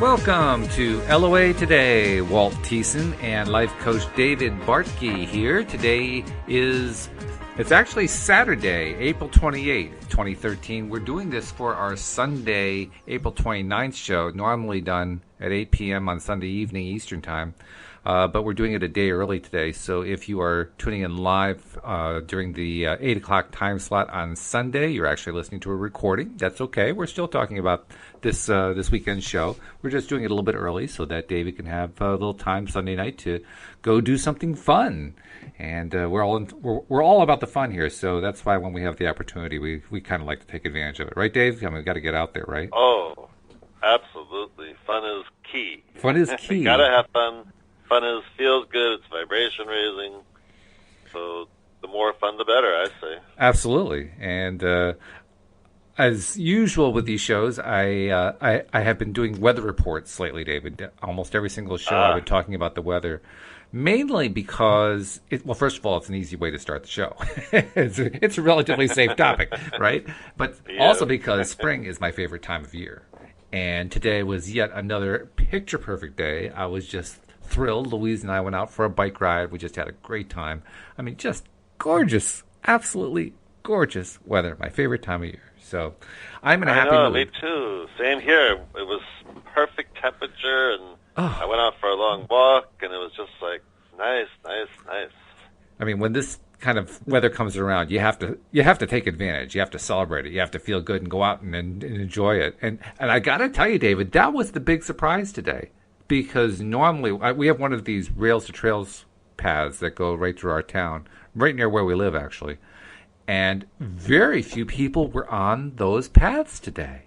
Welcome to LOA Today. Walt Thiessen and life coach David Bartke here. Today it's actually Saturday, April 28th, 2013. We're doing this for our Sunday, April 29th show, normally done at 8 p.m. on Sunday evening Eastern Time. But we're doing it a day early today, so if you are tuning in live during the 8 o'clock time slot on Sunday, you're actually listening to a recording. That's okay. We're still talking about this weekend's show. We're just doing it a little bit early so that David can have a little time Sunday night to go do something fun. And we're all about the fun here, so that's why when we have the opportunity, we kind of like to take advantage of it. Right, Dave? I mean, we've got to get out there, right? Oh, absolutely. Fun is key. Fun is key. Got to have fun. Fun feels good. It's vibration raising. So the more fun, the better, I say. Absolutely. And as usual with these shows, I have been doing weather reports lately, David. Almost every single show I've been talking about the weather. Mainly because, first of all, it's an easy way to start the show. it's a relatively safe topic, right? But also because spring is my favorite time of year. And today was yet another picture-perfect day. I was just thrilled. Louise and I went out for a bike ride. We just had a great time. I mean, just gorgeous, absolutely gorgeous weather. My favorite time of year. So I'm in a happy mood. Me too. Same here. It was perfect temperature, and I went out for a long walk, and it was just like nice. I mean, when this kind of weather comes around, you have to take advantage. You have to celebrate it. You have to feel good and go out and enjoy it. And I got to tell you, David, that was the big surprise today. Because normally, we have one of these rails to trails paths that go right through our town, right near where we live, actually. And very few people were on those paths today.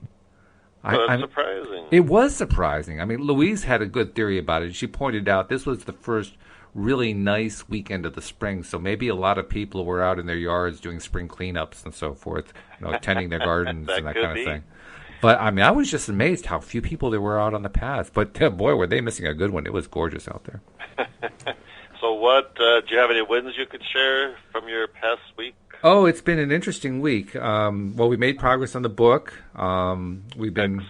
That's surprising. It was surprising. I mean, Louise had a good theory about it. She pointed out this was the first really nice weekend of the spring, so maybe a lot of people were out in their yards doing spring cleanups and so forth, tending their gardens and that kind of thing. But, I mean, I was just amazed how few people there were out on the paths. But, boy, were they missing a good one. It was gorgeous out there. So do you have any wins you could share from your past week? Oh, it's been an interesting week. We made progress on the book. We've been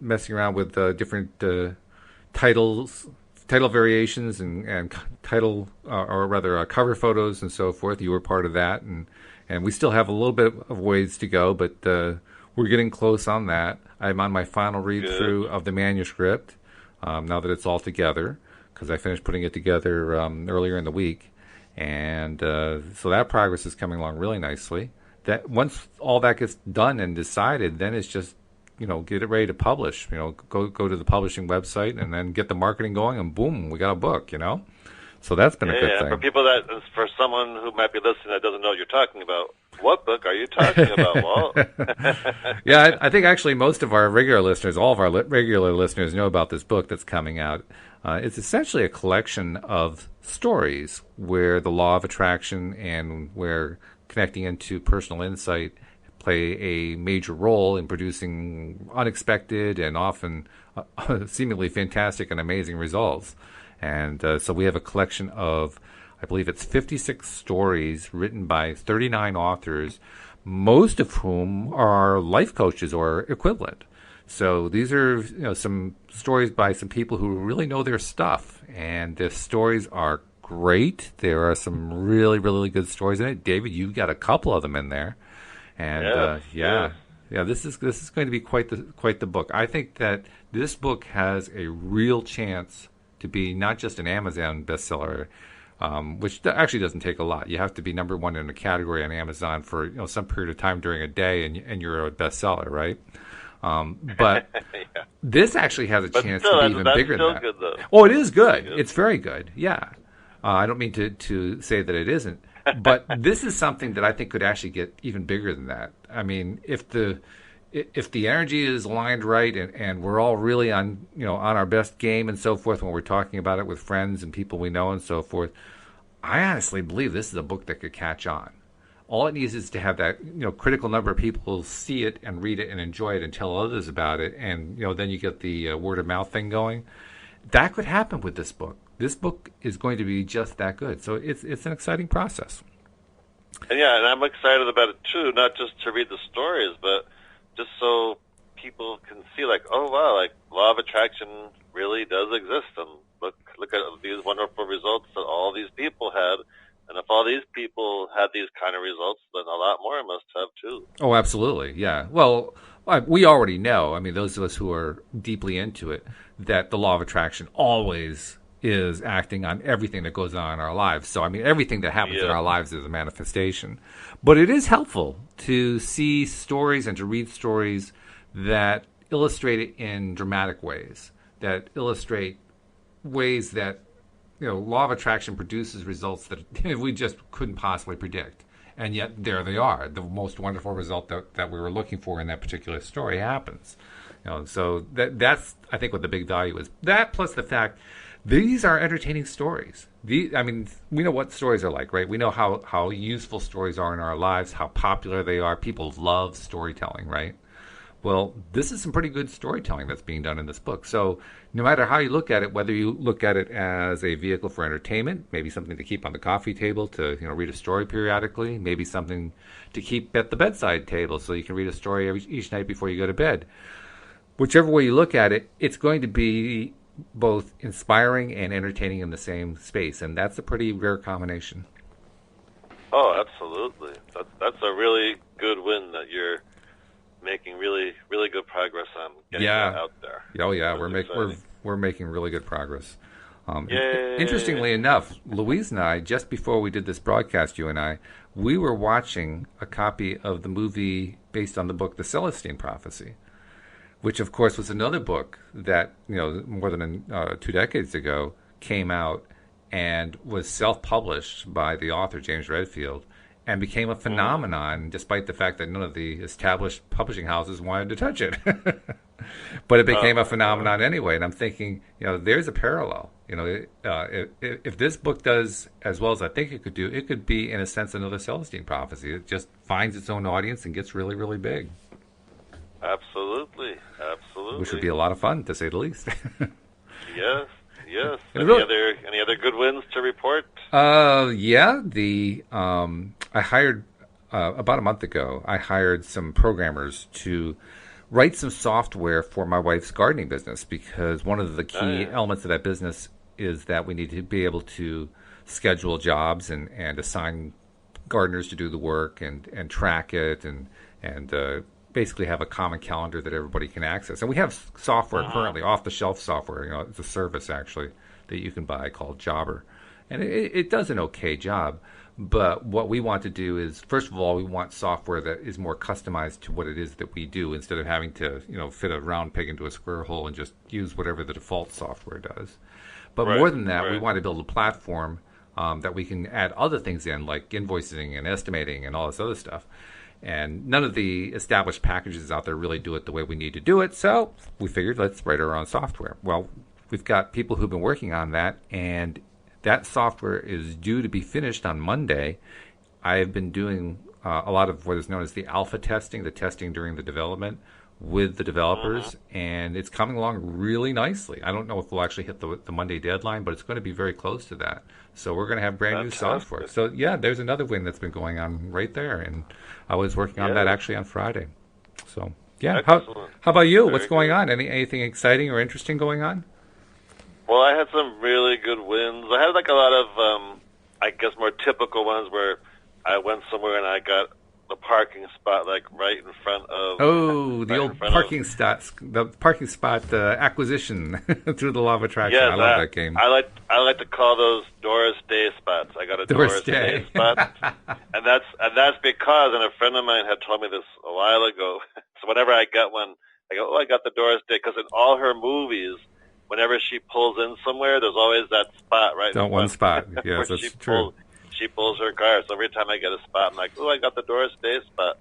messing around with different title variations and title, or rather cover photos and so forth. You were part of that. And we still have a little bit of ways to go, but we're getting close on that. I'm on my final read-through of the manuscript now that it's all together, because I finished putting it together earlier in the week. And so that progress is coming along really nicely. That once all that gets done and decided, then it's just, get it ready to publish. Go to the publishing website and then get the marketing going, and boom, we got a book, So that's been a good thing. For someone who might be listening that doesn't know what you're talking about, what book are you talking about, Walt? Yeah, I think actually most of our regular listeners, all of our regular listeners know about this book that's coming out. It's essentially a collection of stories where the law of attraction and where connecting into personal insight play a major role in producing unexpected and often seemingly fantastic and amazing results. And so we have a collection of, I believe it's 56 stories written by 39 authors, most of whom are life coaches or equivalent. So these are some stories by some people who really know their stuff, and the stories are great. There are some really, really good stories in it. David, you've got a couple of them in there, and this is going to be quite the book. I think that this book has a real chance to be not just an Amazon bestseller, which actually doesn't take a lot. You have to be number one in a category on Amazon for some period of time during a day, and you're a bestseller, right? But this actually has a chance to be even bigger than that. Good, though. Oh, it is good. It's very good. Yeah, I don't mean to say that it isn't, but this is something that I think could actually get even bigger than that. I mean, if the energy is aligned right and we're all really on our best game and so forth when we're talking about it with friends and people we know and so forth, I honestly believe this is a book that could catch on. All it needs is to have that critical number of people see it and read it and enjoy it and tell others about it, and then you get the word of mouth thing going. That could happen with this book. This book is going to be just that good. So it's an exciting process. And I'm excited about it too, not just to read the stories, but just so people can see, like, oh wow, like law of attraction really does exist, and look at these wonderful results that all these people had, and if all these people had these kind of results, then a lot more must have too. Oh, absolutely. Yeah. Well, we already know, I mean, those of us who are deeply into it, that the law of attraction always is acting on everything that goes on in our lives. So, I mean, everything that happens in our lives is a manifestation. But it is helpful to see stories and to read stories that illustrate it in dramatic ways, that illustrate ways that, law of attraction produces results that we just couldn't possibly predict. And yet there they are. The most wonderful result that we were looking for in that particular story happens. So that's, I think, what the big value is. That plus the fact these are entertaining stories. We know what stories are like, right? We know how useful stories are in our lives, how popular they are. People love storytelling, right? Well, this is some pretty good storytelling that's being done in this book. So no matter how you look at it, whether you look at it as a vehicle for entertainment, maybe something to keep on the coffee table to read a story periodically, maybe something to keep at the bedside table so you can read a story each night before you go to bed. Whichever way you look at it, it's going to be both inspiring and entertaining in the same space, and that's a pretty rare combination. Oh, absolutely. That's a really good win that you're making really, really good progress on getting that out there. Oh, yeah, we're making really good progress. Interestingly enough, Louise and I, just before we did this broadcast, you and I, we were watching a copy of the movie based on the book The Celestine Prophecy, which, of course, was another book that, more than 2 decades ago came out and was self-published by the author, James Redfield, and became a phenomenon despite the fact that none of the established publishing houses wanted to touch it. But it became a phenomenon anyway, and I'm thinking, there's a parallel. If this book does as well as I think it could do, it could be, in a sense, another Celestine Prophecy. It just finds its own audience and gets really, really big. Absolutely. Which would be a lot of fun, to say the least. Yes. Any other good wins to report? I hired about a month ago. I hired some programmers to write some software for my wife's gardening business, because one of the key elements of that business is that we need to be able to schedule jobs and assign gardeners to do the work and track it and basically have a common calendar that everybody can access. And we have software currently, off-the-shelf software. It's a service actually that you can buy called Jobber, and it does an okay job. But what we want to do is, first of all, we want software that is more customized to what it is that we do, instead of having to fit a round peg into a square hole and just use whatever the default software does. But more than that, we want to build a platform that we can add other things in, like invoicing and estimating and all this other stuff. And none of the established packages out there really do it the way we need to do it, so we figured let's write our own software. Well, we've got people who've been working on that, and that software is due to be finished on Monday. I've been doing a lot of what is known as the alpha testing, the testing during the development with the developers, and it's coming along really nicely. I don't know if we'll actually hit the Monday deadline, but it's going to be very close to that. So we're going to have brand new software. So, there's another win that's been going on right there, and I was working on that actually on Friday. So, how about you? What's going on? Anything exciting or interesting going on? Well, I had some really good wins. I had like a lot of, I guess, more typical ones where I went somewhere and I got the parking spot like right in front of. Oh, the old parking spot acquisition through the law of attraction. Yes, I love that game. I like to call those Doris Day spots. I got a Doris Day spot, and that's because, and a friend of mine had told me this a while ago. So whenever I get one, I go, I got the Doris Day, because in all her movies, whenever she pulls in somewhere, there's always that spot right. That one spot. Yes, that's true. She pulls her car, so every time I get a spot, I'm like, I got the Doris Day spot.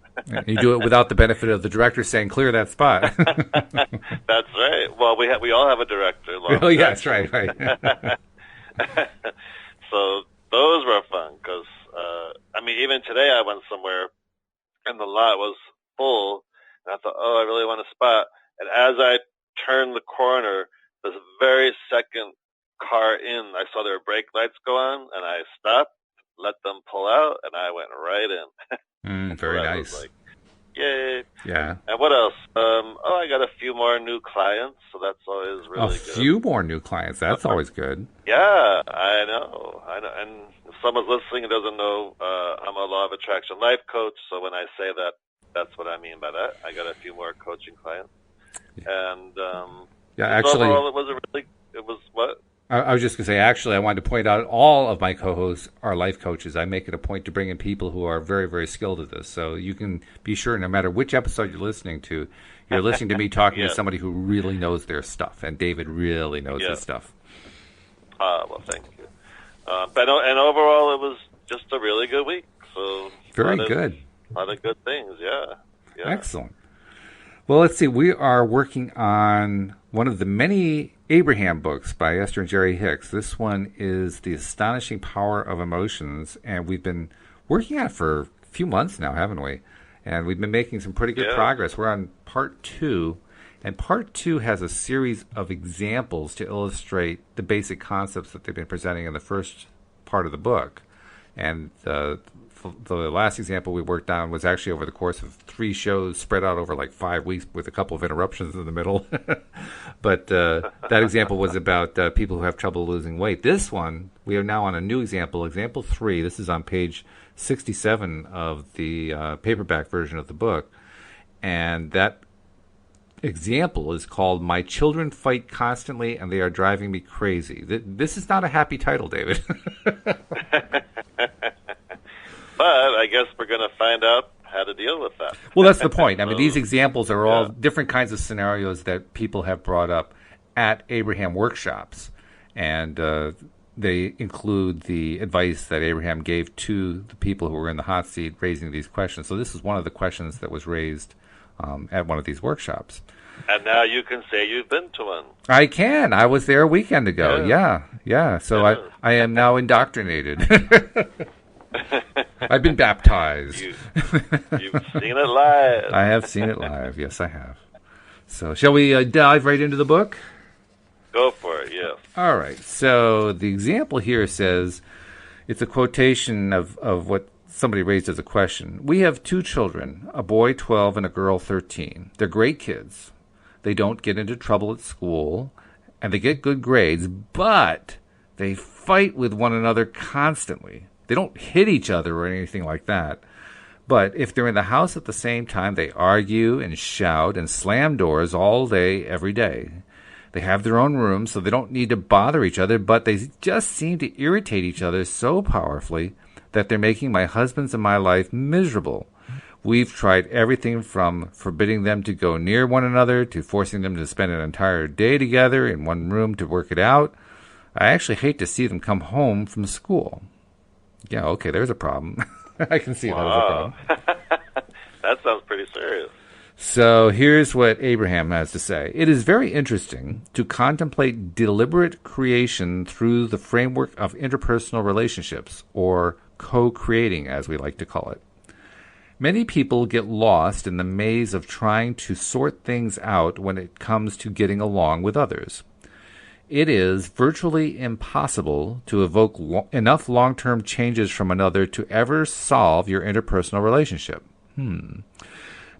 You do it without the benefit of the director saying, clear that spot. That's right. Well, we all have a director. Oh, yeah, that's right. So those were fun, because, even today I went somewhere, and the lot was full, and I thought, I really want a spot. And as I turned the corner, this very second car in, I saw their brake lights go on, and I stopped, let them pull out, and I went right in. Very nice. Yay. Yeah. And what else? I got a few more new clients, so that's always really good. A few more new clients. That's always good. Yeah, I know. And if someone's listening and doesn't know, I'm a law of attraction life coach, so when I say that, that's what I mean by that. I got a few more coaching clients. And actually, overall, it was what? I was just going to say, actually, I wanted to point out all of my co-hosts are life coaches. I make it a point to bring in people who are very, very skilled at this. So you can be sure, no matter which episode you're listening to me talking to somebody who really knows their stuff. And David really knows his stuff. Well, thank you. But overall, it was just a really good week. So very good. A lot of good things, yeah. Excellent. Well, let's see. We are working on one of the many Abraham books by Esther and Jerry Hicks. This one is The Astonishing Power of Emotions, and we've been working on it for a few months now, haven't we? And we've been making some pretty good progress. We're on part 2, and part 2 has a series of examples to illustrate the basic concepts that they've been presenting in the first part of the book. And the last example we worked on was actually over the course of 3 shows spread out over like 5 weeks with a couple of interruptions in the middle. But that example was about people who have trouble losing weight. This one, we are now on a new example, example 3. This is on page 67 of the paperback version of the book. And that example is called My Children Fight Constantly and They Are Driving Me Crazy. This is not a happy title, David. But I guess we're going to find out how to deal with that. Well, that's the point. I mean, these examples are all different kinds of scenarios that people have brought up at Abraham workshops. And they include the advice that Abraham gave to the people who were in the hot seat raising these questions. So this is one of the questions that was raised at one of these workshops. And now you can say you've been to one. I can. I was there a weekend ago. Yeah. So I am now indoctrinated. I've been baptized. You've seen it live. I have seen it live. Yes, I have. So shall we dive right into the book? Go for it, yes. All right. So the example here says, it's a quotation of what somebody raised as a question. We have 2 children, a boy 12 and a girl 13. They're great kids. They don't get into trouble at school, and they get good grades, but they fight with one another constantly. They don't hit each other or anything like that. But if they're in the house at the same time, they argue and shout and slam doors all day, every day. They have their own rooms, so they don't need to bother each other, but they just seem to irritate each other so powerfully that they're making my husband's and my life miserable. We've tried everything from forbidding them to go near one another to forcing them to spend an entire day together in one room to work it out. I actually hate to see them come home from school. Yeah, okay, there's a problem. I can see that as a problem. That sounds pretty serious. So here's what Abraham has to say. It is very interesting to contemplate deliberate creation through the framework of interpersonal relationships, or co-creating, as we like to call it. Many people get lost in the maze of trying to sort things out when it comes to getting along with others. It is virtually impossible to evoke enough long-term changes from another to ever solve your interpersonal relationship.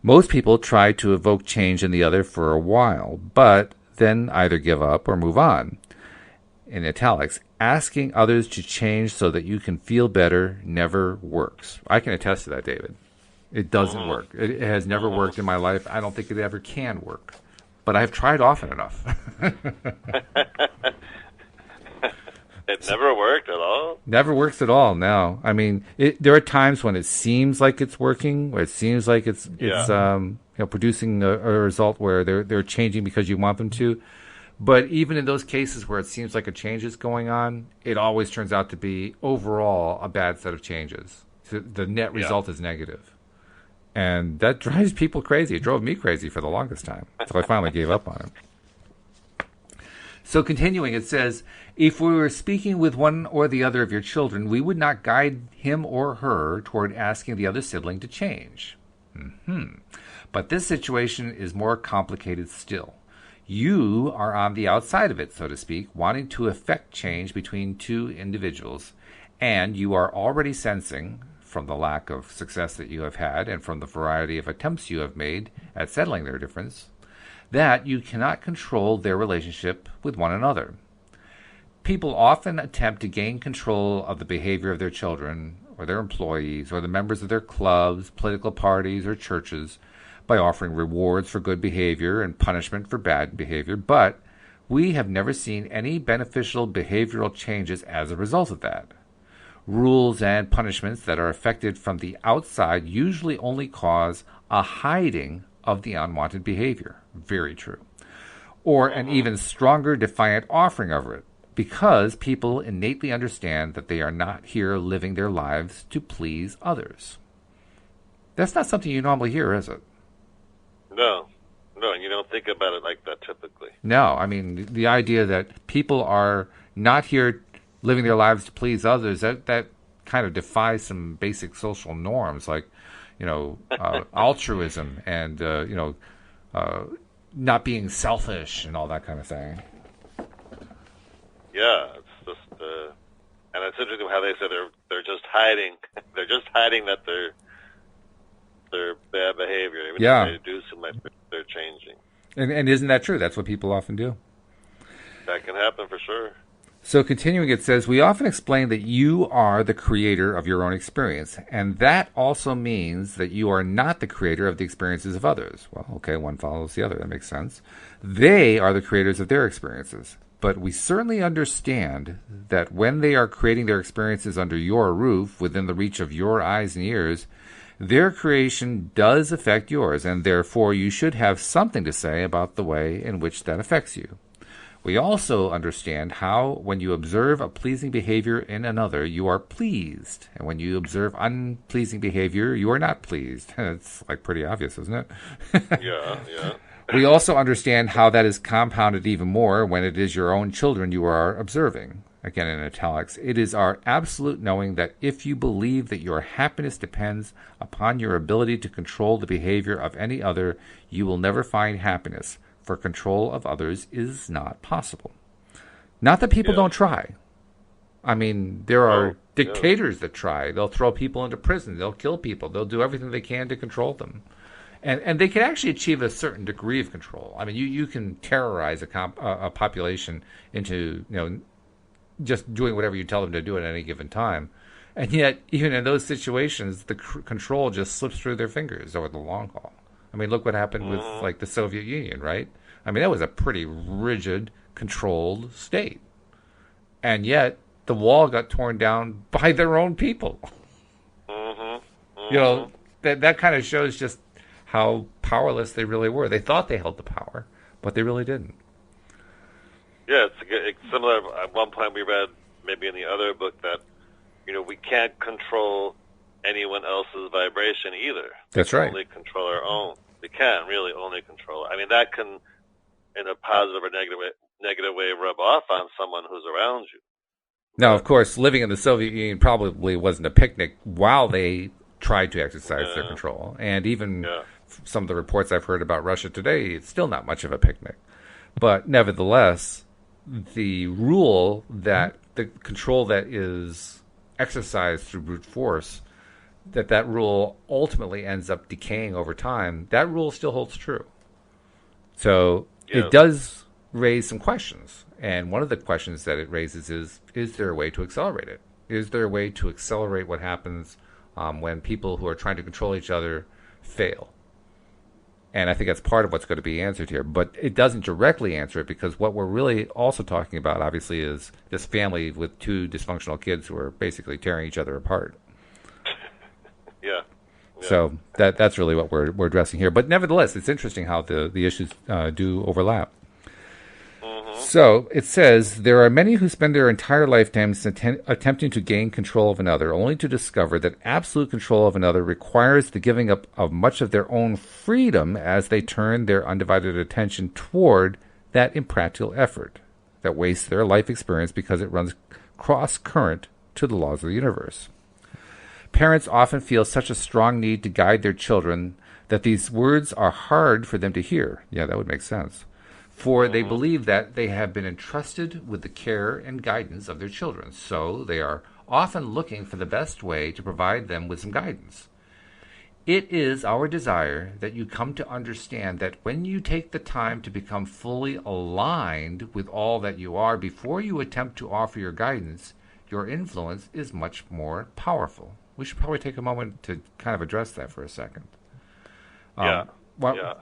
Most people try to evoke change in the other for a while, but then either give up or move on. In italics, asking others to change so that you can feel better never works. I can attest to that, David. It doesn't work. It has never worked in my life. I don't think it ever can work. But I've tried often enough. It never worked at all? Never works at all, no. I mean, there are times when it seems like it's working, where it seems like it's producing a result where they're changing because you want them to. But even in those cases where it seems like a change is going on, it always turns out to be overall a bad set of changes. So the net result is negative. And that drives people crazy. It drove me crazy for the longest time. So I finally gave up on it. So continuing, it says, if we were speaking with one or the other of your children, we would not guide him or her toward asking the other sibling to change. But this situation is more complicated still. You are on the outside of it, so to speak, wanting to effect change between 2 individuals, and you are already sensing, from the lack of success that you have had and from the variety of attempts you have made at settling their difference, that you cannot control their relationship with one another. People often attempt to gain control of the behavior of their children or their employees or the members of their clubs, political parties, or churches by offering rewards for good behavior and punishment for bad behavior, but we have never seen any beneficial behavioral changes as a result of that. Rules and punishments that are effected from the outside usually only cause a hiding of the unwanted behavior. Very true. Or an even stronger defiant offering of it, because people innately understand that they are not here living their lives to please others. That's not something you normally hear, is it? No, and you don't think about it like that typically. No, I mean, the idea that people are not here living their lives to please others, that kind of defies some basic social norms, like, altruism and, not being selfish and all that kind of thing. Yeah, it's just, and it's interesting how they say they're just hiding. They're just hiding that they're bad behavior. Even if they do seem like they're changing. And isn't that true? That's what people often do. That can happen for sure. So continuing, it says, we often explain that you are the creator of your own experience, and that also means that you are not the creator of the experiences of others. Well, okay, one follows the other. That makes sense. They are the creators of their experiences. But we certainly understand that when they are creating their experiences under your roof, within the reach of your eyes and ears, their creation does affect yours, and therefore you should have something to say about the way in which that affects you. We also understand how, when you observe a pleasing behavior in another, you are pleased, and when you observe unpleasing behavior, you are not pleased. It's like pretty obvious, isn't it? Yeah. We also understand how that is compounded even more when it is your own children you are observing. Again, in italics, it is our absolute knowing that if you believe that your happiness depends upon your ability to control the behavior of any other, you will never find happiness, for control of others is not possible. Not that people don't try. I mean, there are dictators that try. They'll throw people into prison. They'll kill people. They'll do everything they can to control them. And they can actually achieve a certain degree of control. I mean, you can terrorize a population into, just doing whatever you tell them to do at any given time. And yet, even in those situations, the control just slips through their fingers over the long haul. I mean, look what happened with, like, the Soviet Union, right? I mean, that was a pretty rigid, controlled state. And yet, the wall got torn down by their own people. That kind of shows just how powerless they really were. They thought they held the power, but they really didn't. Yeah, it's similar. At one point we read, maybe in the other book, that, we can't control anyone else's vibration either. That's right. Only control our own. We can't really only control. I mean, that can, in a positive or negative way, rub off on someone who's around you. Now, of course, living in the Soviet Union probably wasn't a picnic while they tried to exercise their control. And even some of the reports I've heard about Russia today, it's still not much of a picnic. But nevertheless, the rule that the control that is exercised through brute force, that rule ultimately ends up decaying over time, that rule still holds true. So it does raise some questions. And one of the questions that it raises is there a way to accelerate it? Is there a way to accelerate what happens when people who are trying to control each other fail? And I think that's part of what's going to be answered here. But it doesn't directly answer it, because what we're really also talking about, obviously, is this family with two dysfunctional kids who are basically tearing each other apart. Yeah. So that's really what we're addressing here. But nevertheless, it's interesting how the issues do overlap. So it says, there are many who spend their entire lifetimes attempting to gain control of another, only to discover that absolute control of another requires the giving up of much of their own freedom as they turn their undivided attention toward that impractical effort that wastes their life experience because it runs cross-current to the laws of the universe. Parents often feel such a strong need to guide their children that these words are hard for them to hear. Yeah, that would make sense. For they believe that they have been entrusted with the care and guidance of their children, so they are often looking for the best way to provide them with some guidance. It is our desire that you come to understand that when you take the time to become fully aligned with all that you are before you attempt to offer your guidance, your influence is much more powerful. We should probably take a moment to kind of address that for a second.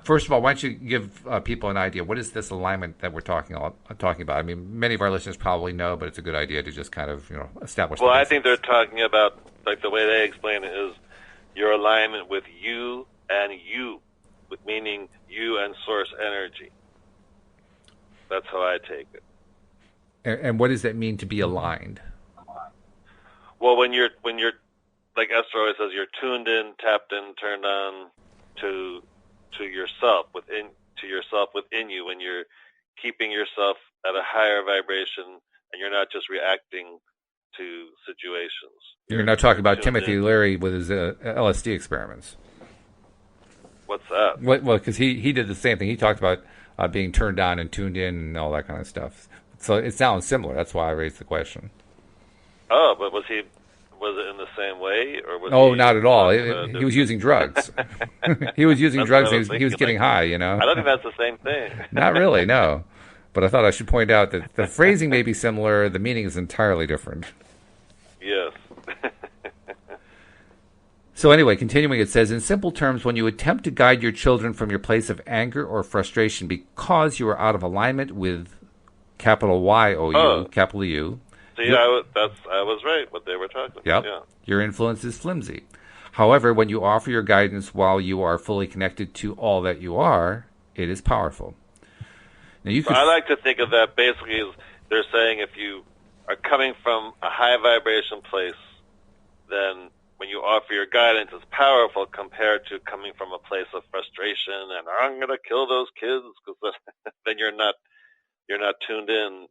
First of all, why don't you give people an idea? What is this alignment that we're talking about? I mean, many of our listeners probably know, but it's a good idea to just kind of establish. Well, I think they're talking about, like, the way they explain it is your alignment with you and you, with meaning you and source energy. That's how I take it. And what does that mean to be aligned? Well, when you're like Esther always says, you're tuned in, tapped in, turned on to yourself within you, when you're keeping yourself at a higher vibration and you're not just reacting to situations. You're not talking about Timothy Leary with his LSD experiments. What's that? Well, because he did the same thing. He talked about being turned on and tuned in and all that kind of stuff. So it sounds similar. That's why I raised the question. Oh, but was it in the same way, or was he not at all. He was using drugs. He was using drugs. He was getting high. I don't think that's the same thing. Not really, no. But I thought I should point out that the phrasing may be similar. The meaning is entirely different. Yes. So anyway, continuing, it says, in simple terms, when you attempt to guide your children from your place of anger or frustration because you are out of alignment with capital Y-O-U, capital U. See, I was right, what they were talking about. Yep. Yeah. Your influence is flimsy. However, when you offer your guidance while you are fully connected to all that you are, it is powerful. Now, I like to think of that basically as they're saying if you are coming from a high vibration place, then when you offer your guidance, it's powerful compared to coming from a place of frustration and I'm going to kill those kids, because then you're not tuned in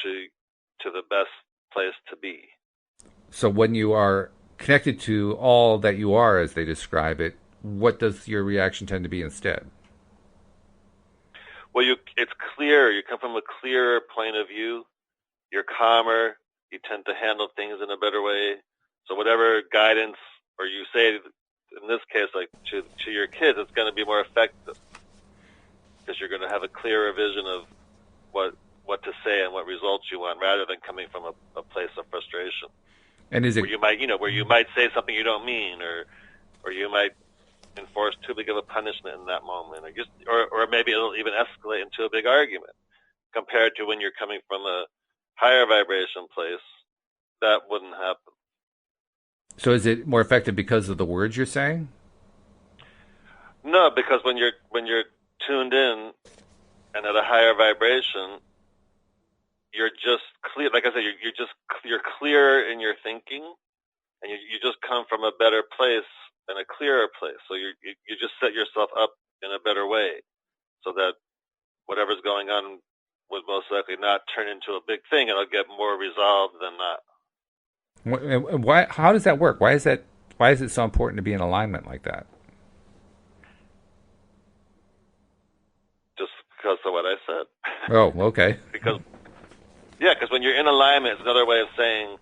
to the best place to be. So when you are connected to all that you are, as they describe it, what does your reaction tend to be instead? Well, it's clear. You come from a clearer plane of view. You're calmer. You tend to handle things in a better way. So whatever guidance, or you say, in this case, like to your kids, it's going to be more effective because you're going to have a clearer vision of what to say and what results you want, rather than coming from a place of frustration. And is it where you might say something you don't mean, or you might enforce too big of a punishment in that moment, or maybe it'll even escalate into a big argument. Compared to when you're coming from a higher vibration place, that wouldn't happen. So is it more effective because of the words you're saying? No, because when you're tuned in and at a higher vibration, you're just clear. Like I said, you're clear in your thinking, and you just come from a better place and a clearer place. So you just set yourself up in a better way, so that whatever's going on would most likely not turn into a big thing. It'll get more resolved than not. Why? How does that work? Why is it so important to be in alignment like that? Just because of what I said. Oh, okay. Because when you're in alignment, it's another way of saying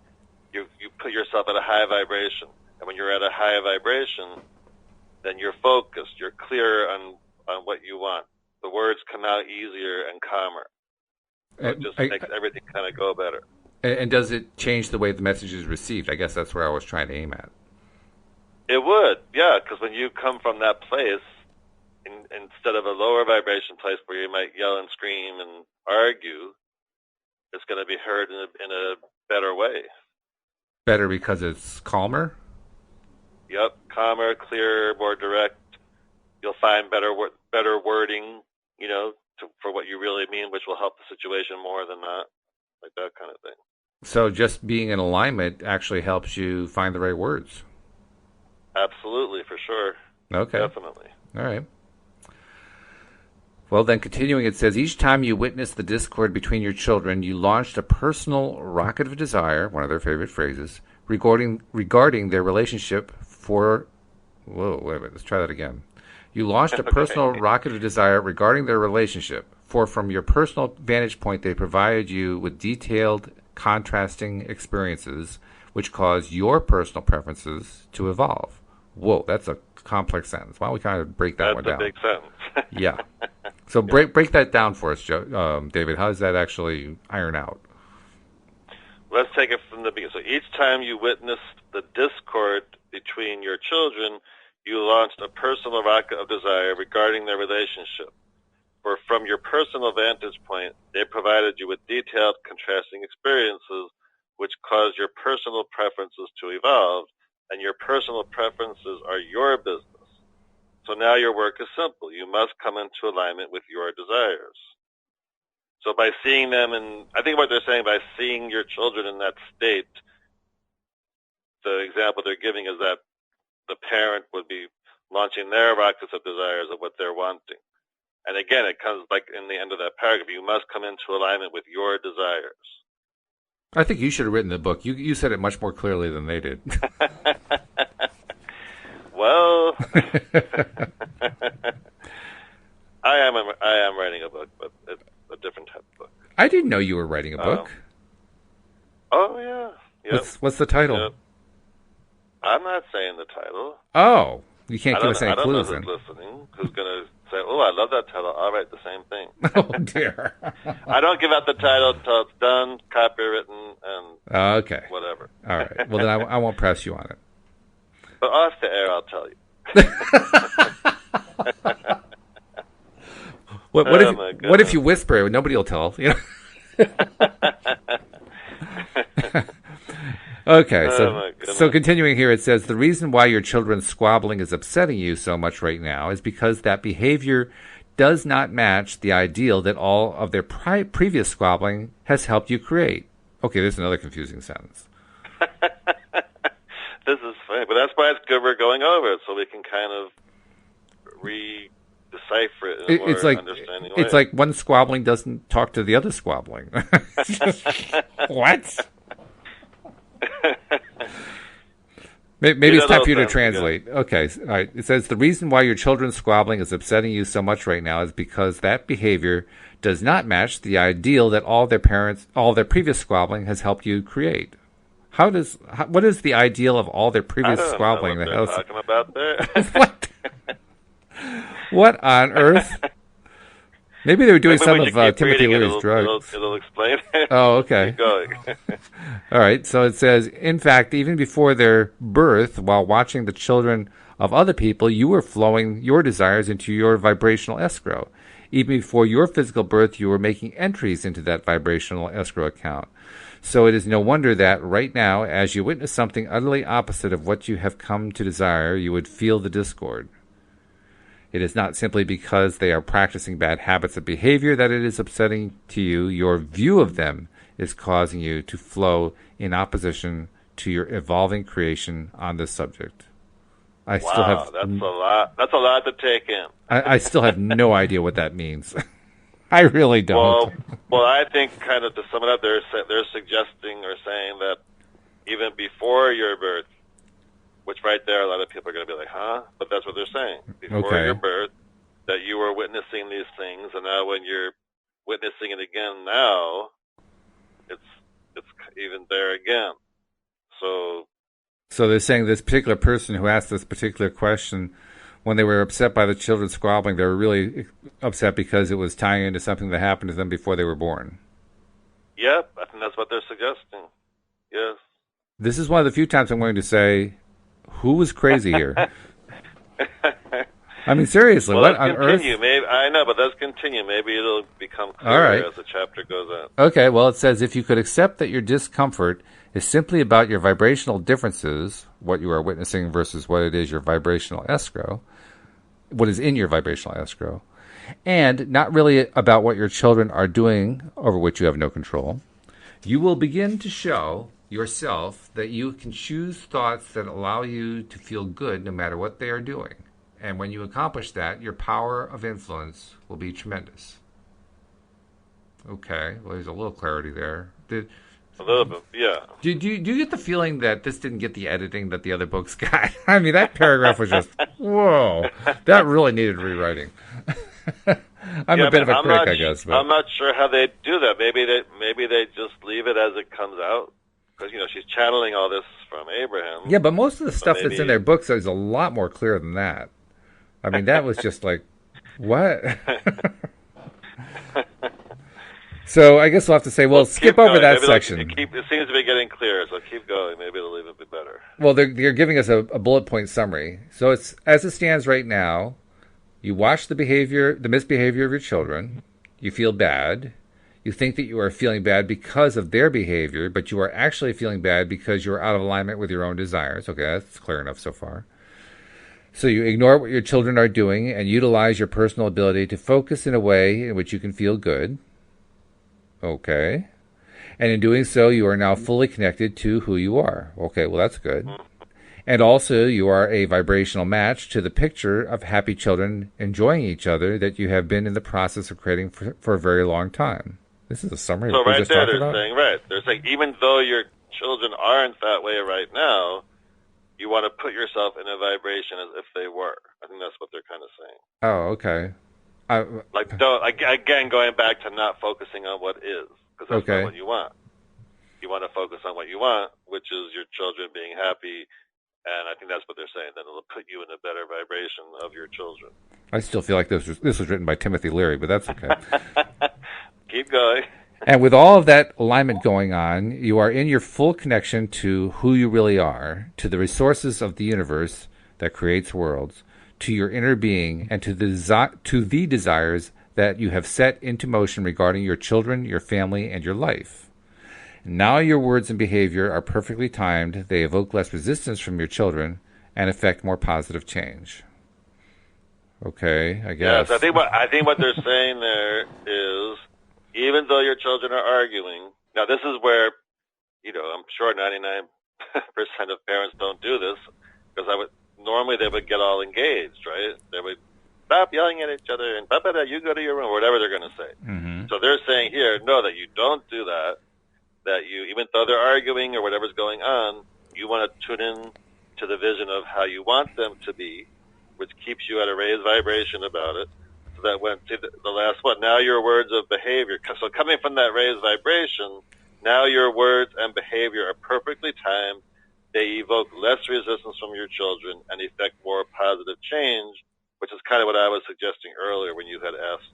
you put yourself at a high vibration. And when you're at a high vibration, then you're focused. You're clear on what you want. The words come out easier and calmer. So it just makes everything kind of go better. And does it change the way the message is received? I guess that's where I was trying to aim at. It would, yeah, because when you come from that place, instead of a lower vibration place where you might yell and scream and argue, it's going to be heard in a better way. Better because it's calmer? Yep, calmer, clearer, more direct. You'll find better wording, for what you really mean, which will help the situation more than not, like that kind of thing. So just being in alignment actually helps you find the right words. Absolutely, for sure. Okay. Definitely. All right. Well, then continuing, it says, each time you witnessed the discord between your children, you launched a personal rocket of desire, one of their favorite phrases, regarding their relationship for... Whoa, wait a minute, let's try that again. You launched a personal rocket of desire regarding their relationship, for from your personal vantage point, they provided you with detailed, contrasting experiences which cause your personal preferences to evolve. Whoa, that's a complex sentence. Why don't we kind of break that one down? That's a big sentence. Yeah. So break that down for us, David. How does that actually iron out? Let's take it from the beginning. So each time you witnessed the discord between your children, you launched a personal rocket of desire regarding their relationship. For from your personal vantage point, they provided you with detailed, contrasting experiences which caused your personal preferences to evolve, and your personal preferences are your business. So now your work is simple. You must come into alignment with your desires. So by seeing them, and I think what they're saying, by seeing your children in that state, the example they're giving is that the parent would be launching their rockets of desires of what they're wanting. And again, it comes like in the end of that paragraph, you must come into alignment with your desires. I think you should have written the book. You said it much more clearly than they did. Well, I am writing a book, but it's a different type of book. I didn't know you were writing a book. Oh, yeah. Yep. What's the title? Yep. I'm not saying the title. Oh, you can't give us any clues. I don't know who's listening, who's going to say, oh, I love that title. I'll write the same thing. Oh, dear. I don't give out the title until it's done, copywritten, and okay. Whatever. All right. Well, then I won't press you on it. But off the air, I'll tell you. What if you whisper? Nobody will tell. You know? Okay, so continuing here, it says, the reason why your children's squabbling is upsetting you so much right now is because that behavior does not match the ideal that all of their previous squabbling has helped you create. Okay, there's another confusing sentence. This is funny, but that's why it's good we're going over it, so we can kind of decipher it in a more understanding way. It's like one squabbling doesn't talk to the other squabbling. What? Maybe it's time for you to translate. Good. Okay, all right. It says, the reason why your children's squabbling is upsetting you so much right now is because that behavior does not match the ideal that all their previous squabbling has helped you create. What is the ideal of all their previous squabbling? I don't know what they're talking about there. What? What on earth? Maybe they were doing some of Timothy Leary's drugs. It'll explain it. Oh, okay. Keep going. All right. So it says, in fact, even before their birth, while watching the children of other people, you were flowing your desires into your vibrational escrow. Even before your physical birth, you were making entries into that vibrational escrow account. So it is no wonder that right now, as you witness something utterly opposite of what you have come to desire, you would feel the discord. It is not simply because they are practicing bad habits of behavior that it is upsetting to you. Your view of them is causing you to flow in opposition to your evolving creation on this subject. That's a lot. That's a lot to take in. I still have no idea what that means. I really don't. Well, I think kind of to sum it up, they're suggesting or saying that even before your birth, which right there, a lot of people are going to be like, huh? But that's what they're saying. Before your birth, that you were witnessing these things, and now when you're witnessing it again now, it's even there again. So they're saying this particular person who asked this particular question, when they were upset by the children squabbling, they were really upset because it was tying into something that happened to them before they were born. Yep, I think that's what they're suggesting. Yes. This is one of the few times I'm going to say, who was crazy here? I mean, seriously, what on earth? Maybe, I know, but let's continue. Maybe it'll become clearer as the chapter goes on. Okay, well, it says, if you could accept that your discomfort is simply about your vibrational differences, what you are witnessing versus what it is your vibrational escrow, what is in your vibrational escrow, and not really about what your children are doing over which you have no control, you will begin to show yourself that you can choose thoughts that allow you to feel good no matter what they are doing. And when you accomplish that, your power of influence will be tremendous. Okay, well, there's a little clarity there. A little bit, yeah. Do you get the feeling that this didn't get the editing that the other books got? I mean, that paragraph was just, whoa, that really needed rewriting. I'm a bit of a critic, I guess. But I'm not sure how they do that. Maybe they just leave it as it comes out. because she's channeling all this from Abraham. Yeah, but most of the So stuff that's in their maybe books is a lot more clear than that. I mean, that was just like, what? So I guess we'll have to say, well, skip over going. that Maybe section. it seems to be getting clearer, so keep going. Maybe it'll even be better. Well, they're giving us a bullet point summary. So it's as it stands right now. You watch the misbehavior of your children. You feel bad. You think that you are feeling bad because of their behavior, but you are actually feeling bad because you're out of alignment with your own desires. Okay, that's clear enough so far. So you ignore what your children are doing and utilize your personal ability to focus in a way in which you can feel good. Okay. And in doing so, you are now fully connected to who you are. Okay, well, that's good. And also, you are a vibrational match to the picture of happy children enjoying each other that you have been in the process of creating for a very long time. This is a summary of So what we right just there, talked about. they're saying, even though your children aren't that way right now, you want to put yourself in a vibration as if they were. I think that's what they're kind of saying. Oh, okay. Again, going back to not focusing on what is, because that's Okay. not what you want. You want to focus on what you want, which is your children being happy, and I think that's what they're saying. Then it'll put you in a better vibration of your children. I still feel like this was written by Timothy Leary, but that's okay. Keep going. And with all of that alignment going on, you are in your full connection to who you really are, to the resources of the universe that creates worlds, to your inner being, and to the desires that you have set into motion regarding your children, your family, and your life. Now your words and behavior are perfectly timed. They evoke less resistance from your children and affect more positive change. Okay, I guess. Yes, I think what they're saying there is, even though your children are arguing, now this is where, I'm sure 99% of parents don't do this, because normally they would get all engaged, right? They would stop yelling at each other and you go to your room, or whatever they're going to say. Mm-hmm. So they're saying here, no, that you don't do that, that you, even though they're arguing or whatever's going on, you want to tune in to the vision of how you want them to be, which keeps you at a raised vibration about it. So that went to the last one. Now your words of behavior. So coming from that raised vibration, now your words and behavior are perfectly timed. They evoke less resistance from your children and effect more positive change, which is kind of what I was suggesting earlier when you had asked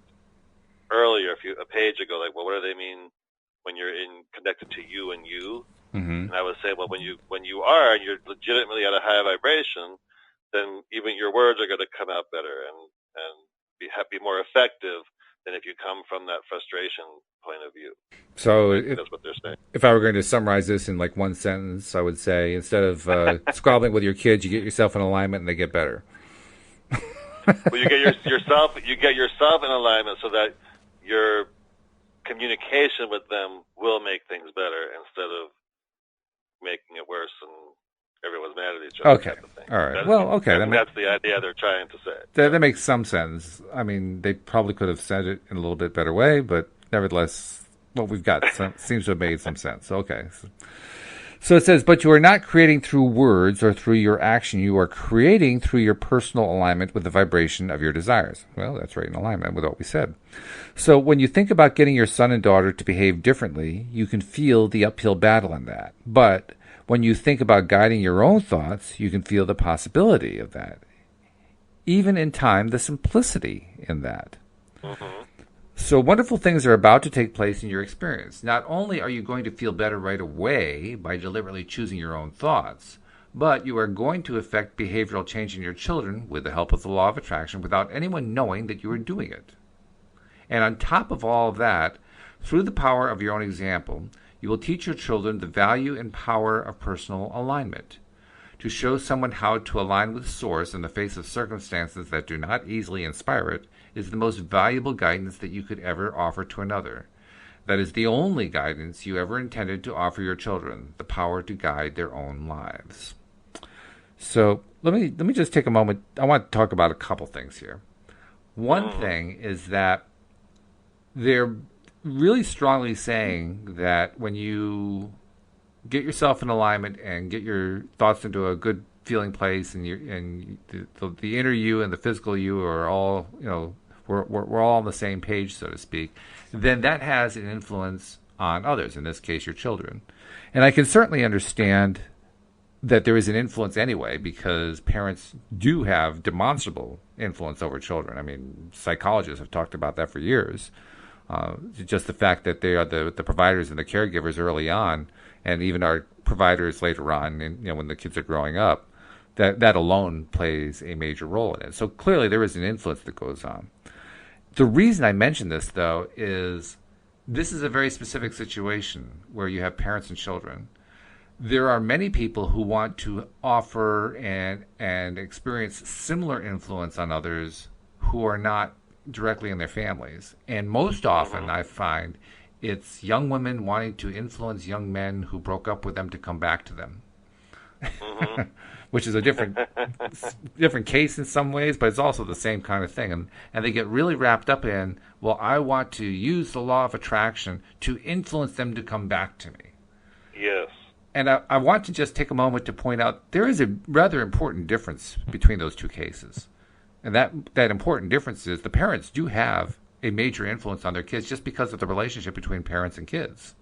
earlier a page ago, like, well, what do they mean when you're connected to you and you? Mm-hmm. And I was saying, well, when you are and you're legitimately at a high vibration, then even your words are going to come out better and be more effective than if you come from that frustration point of view. So That's what they're saying. If I were going to summarize this in like one sentence, I would say instead of squabbling with your kids, you get yourself in alignment and they get better. Well, you get yourself in alignment so that your communication with them will make things better instead of making it worse and everyone's mad at each other. Okay. All right. That's the idea they're trying to say. That makes some sense. I mean, they probably could have said it in a little bit better way, but nevertheless, what we've got seems to have made some sense. Okay. So it says, but you are not creating through words or through your action. You are creating through your personal alignment with the vibration of your desires. Well, that's right in alignment with what we said. So when you think about getting your son and daughter to behave differently, you can feel the uphill battle in that. But when you think about guiding your own thoughts, you can feel the possibility of that. Even in time, the simplicity in that. Mm-hmm. So wonderful things are about to take place in your experience. Not only are you going to feel better right away by deliberately choosing your own thoughts, but you are going to affect behavioral change in your children with the help of the law of attraction without anyone knowing that you are doing it. And on top of all of that, through the power of your own example, you will teach your children the value and power of personal alignment. To show someone how to align with Source in the face of circumstances that do not easily inspire it is the most valuable guidance that you could ever offer to another. That is the only guidance you ever intended to offer your children, the power to guide their own lives. So let me just take a moment. I want to talk about a couple things here. One thing is that they're really strongly saying that when you get yourself in alignment and get your thoughts into a good feeling place, and the inner you and the physical you are all, we're all on the same page, so to speak, then that has an influence on others, in this case, your children. And I can certainly understand that there is an influence anyway, because parents do have demonstrable influence over children. I mean, psychologists have talked about that for years. Just the fact that they are the providers and the caregivers early on, and even our providers later on, and, when the kids are growing up, that alone plays a major role in it. So clearly there is an influence that goes on. The reason I mention this, though, is this is a very specific situation where you have parents and children. There are many people who want to offer and experience similar influence on others who are not directly in their families. And most often I find it's young women wanting to influence young men who broke up with them to come back to them. Which is a different case in some ways, but it's also the same kind of thing. And they get really wrapped up in, well, I want to use the law of attraction to influence them to come back to me. Yes. And I want to just take a moment to point out there is a rather important difference between those two cases. And that important difference is the parents do have a major influence on their kids just because of the relationship between parents and kids.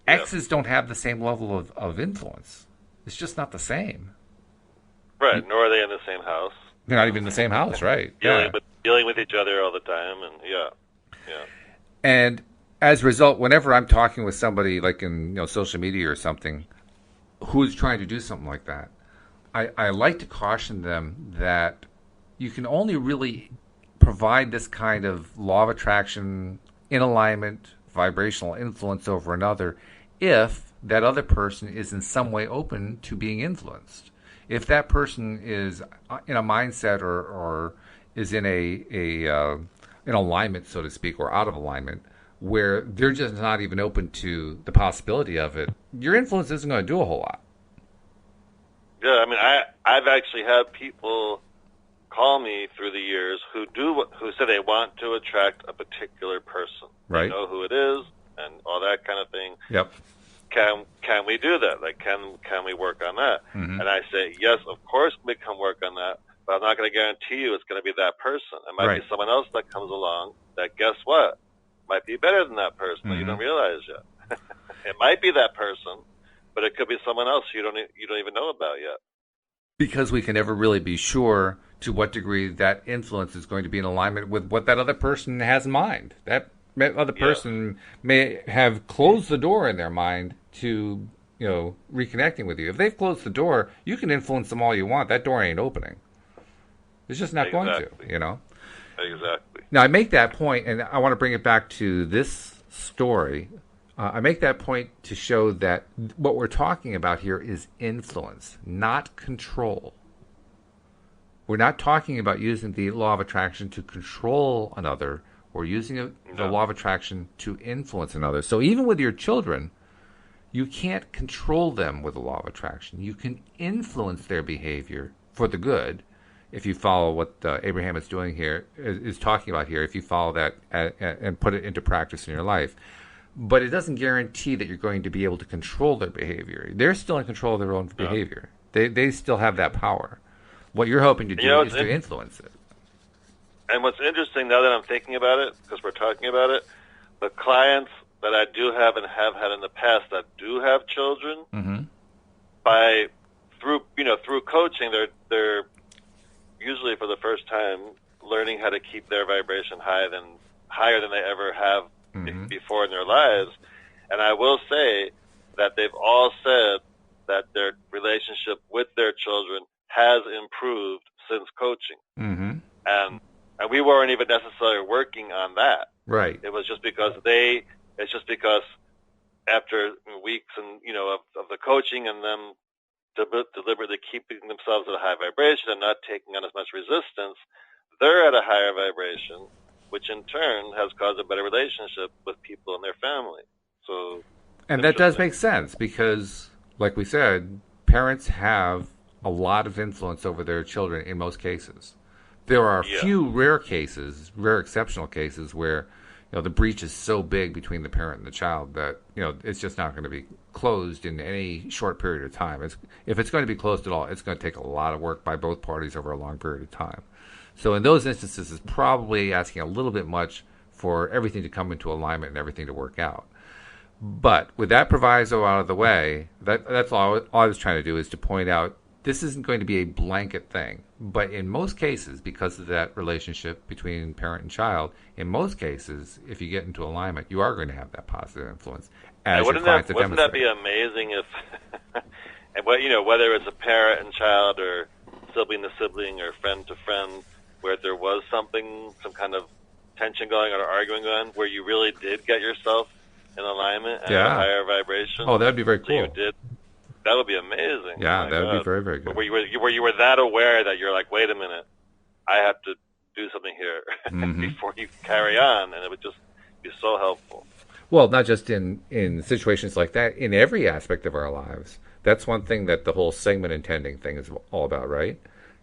Yep. Exes don't have the same level of influence. It's just not the same. Right, nor are they in the same house. They're not even in the same house, right? Dealing with each other all the time, and yeah. And as a result, whenever I'm talking with somebody like in social media or something who's trying to do something like that, I like to caution them that you can only really provide this kind of law of attraction, in alignment, vibrational influence over another if that other person is in some way open to being influenced. If that person is in a mindset or is in an alignment, so to speak, or out of alignment, where they're just not even open to the possibility of it, your influence isn't going to do a whole lot. Yeah, I mean, I've actually had people call me through the years who say they want to attract a particular person. Right. They know who it is and all that kind of thing. Yep. Can we do that? Like, can we work on that? And I say, yes, of course we can work on that, but I'm not going to guarantee you it's going to be that person. It might be someone else that comes along that, guess what, might be better than that person that you don't realize yet. It might be that person, but it could be someone else you don't even know about yet. Because we can never really be sure to what degree that influence is going to be in alignment with what that other person has in mind. That other person may have closed the door in their mind to, reconnecting with you. If they've closed the door, you can influence them all you want. That door ain't opening. It's just not going to, Exactly. Now, I make that point, and I want to bring it back to this story. I make that point to show that what we're talking about here is influence, not control. We're not talking about using the law of attraction to control another. We're using the law of attraction to influence another. So even with your children, you can't control them with the law of attraction. You can influence their behavior for the good if you follow what Abraham is doing here, is talking about here, if you follow that and put it into practice in your life. But it doesn't guarantee that you're going to be able to control their behavior. They're still in control of their own behavior. They still have that power. What you're hoping to do is to influence it. And what's interesting now that I'm thinking about it, because we're talking about it, the clients that I do have and have had in the past that do have children, through coaching, they're usually for the first time learning how to keep their vibration higher than they ever have before in their lives. And I will say that they've all said that their relationship with their children has improved since coaching. And we weren't even necessarily working on that. Right. It was just because after weeks and of the coaching and them deliberately keeping themselves at a high vibration and not taking on as much resistance, they're at a higher vibration, which in turn has caused a better relationship with people in their family. And that does make sense because, like we said, parents have a lot of influence over their children in most cases. There are a few rare exceptional cases where the breach is so big between the parent and the child that it's just not going to be closed in any short period of time. If it's going to be closed at all, it's going to take a lot of work by both parties over a long period of time. So in those instances, it's probably asking a little bit much for everything to come into alignment and everything to work out. But with that proviso out of the way, that's all I was trying to do, is to point out this isn't going to be a blanket thing. But in most cases, because of that relationship between parent and child, in most cases, if you get into alignment, you are going to have that positive influence. As wouldn't that be amazing if, and whether it's a parent and child or sibling to sibling or friend to friend, where there was some kind of tension going on or arguing going on, where you really did get yourself in alignment and a higher vibration. Oh, that'd be very cool. So you did. That would be amazing. Yeah, that would be very, very good. Where you were that aware that you're like, wait a minute, I have to do something here before you carry on, and it would just be so helpful. Well, not just in situations like that, in every aspect of our lives. That's one thing that the whole segment intending thing is all about, right?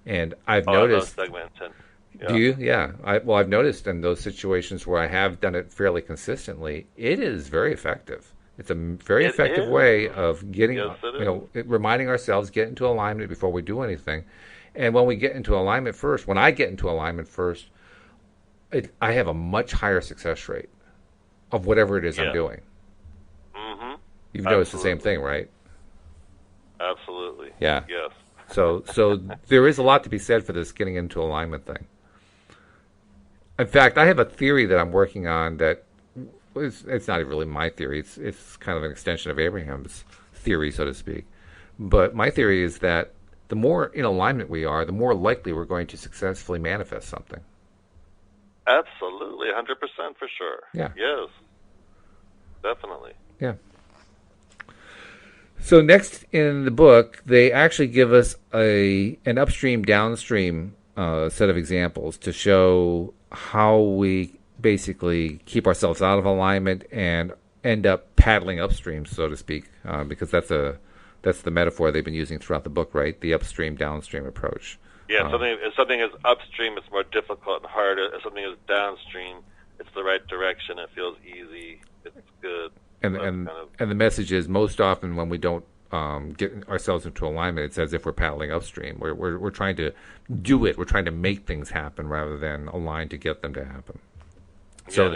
And I've noticed. Segment intent. Yeah. Do you? Yeah. I've noticed in those situations where I have done it fairly consistently, it is very effective. It's a very effective way of getting, reminding ourselves, get into alignment before we do anything. And when we get into alignment first, when I get into alignment first, I have a much higher success rate of whatever it is I'm doing. Mm-hmm. You've noticed the same thing, right? Absolutely. Yeah. Yes. So there is a lot to be said for this getting into alignment thing. In fact, I have a theory that I'm working on that it's not really my theory. It's kind of an extension of Abraham's theory, so to speak. But my theory is that the more in alignment we are, the more likely we're going to successfully manifest something. Absolutely, 100% for sure. Yeah. Yes. Definitely. Yeah. So next in the book, they actually give us an upstream, downstream set of examples to show how we basically keep ourselves out of alignment and end up paddling upstream, so to speak, because that's the metaphor they've been using throughout the book, right? The upstream, downstream approach. Yeah, if something is upstream, it's more difficult and harder. If something is downstream, it's the right direction. It feels easy. It's good. And the message is, most often when we don't get ourselves into alignment, it's as if we're paddling upstream. We're trying to do it. We're trying to make things happen rather than align to get them to happen. So,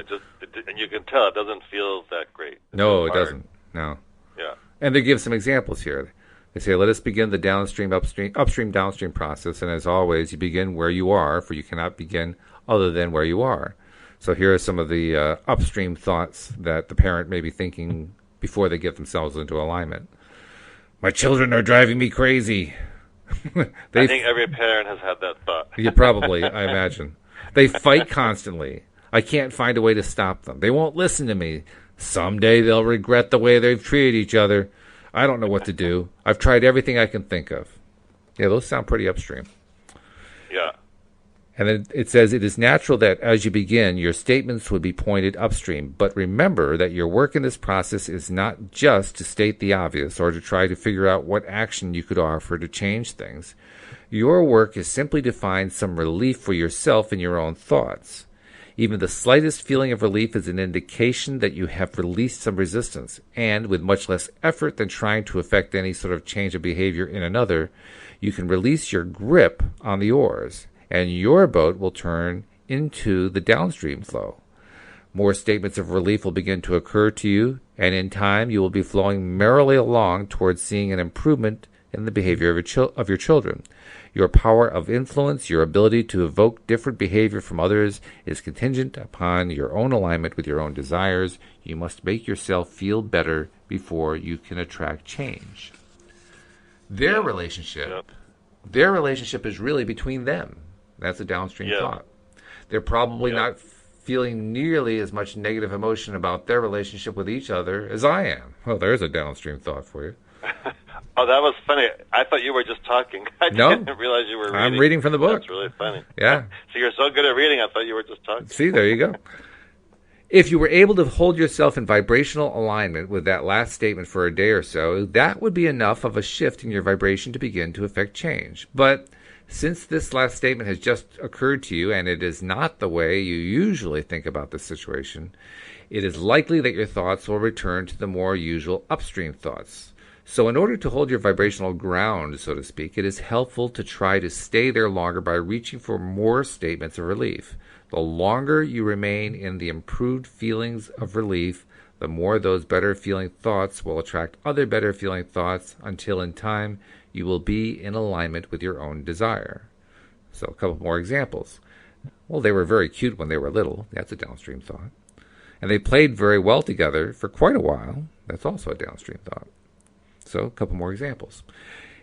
and you can tell it doesn't feel that great. No, it doesn't. No. Yeah. And they give some examples here. They say, let us begin the downstream, downstream process. And as always, you begin where you are, for you cannot begin other than where you are. So here are some of the upstream thoughts that the parent may be thinking before they get themselves into alignment. My children are driving me crazy. I think every parent has had that thought. Yeah, probably, I imagine. They fight constantly. I can't find a way to stop them. They won't listen to me. Someday they'll regret the way they've treated each other. I don't know what to do. I've tried everything I can think of. Yeah, those sound pretty upstream. Yeah. And then it says, it is natural that as you begin, your statements would be pointed upstream. But remember that your work in this process is not just to state the obvious or to try to figure out what action you could offer to change things. Your work is simply to find some relief for yourself in your own thoughts. Even the slightest feeling of relief is an indication that you have released some resistance, and with much less effort than trying to effect any sort of change of behavior in another, you can release your grip on the oars, and your boat will turn into the downstream flow. More statements of relief will begin to occur to you, and in time you will be flowing merrily along towards seeing an improvement in the behavior of your children. Your power of influence, your ability to evoke different behavior from others, is contingent upon your own alignment with your own desires. You must make yourself feel better before you can attract change. Their relationship is really between them. That's a downstream thought. They're probably not feeling nearly as much negative emotion about their relationship with each other as I am. Well, there's a downstream thought for you. Oh, that was funny. I thought you were just talking. I didn't realize you were reading. I'm reading from the book. That's really funny. Yeah. So you're so good at reading, I thought you were just talking. See, there you go. If you were able to hold yourself in vibrational alignment with that last statement for a day or so, that would be enough of a shift in your vibration to begin to affect change. But since this last statement has just occurred to you, and it is not the way you usually think about this situation, it is likely that your thoughts will return to the more usual upstream thoughts. So in order to hold your vibrational ground, so to speak, it is helpful to try to stay there longer by reaching for more statements of relief. The longer you remain in the improved feelings of relief, The more those better-feeling thoughts will attract other better-feeling thoughts until in time you will be in alignment with your own desire. So a couple more examples. Well, they were very cute when they were little. That's a downstream thought. And they played very well together for quite a while. That's also a downstream thought. So a couple more examples.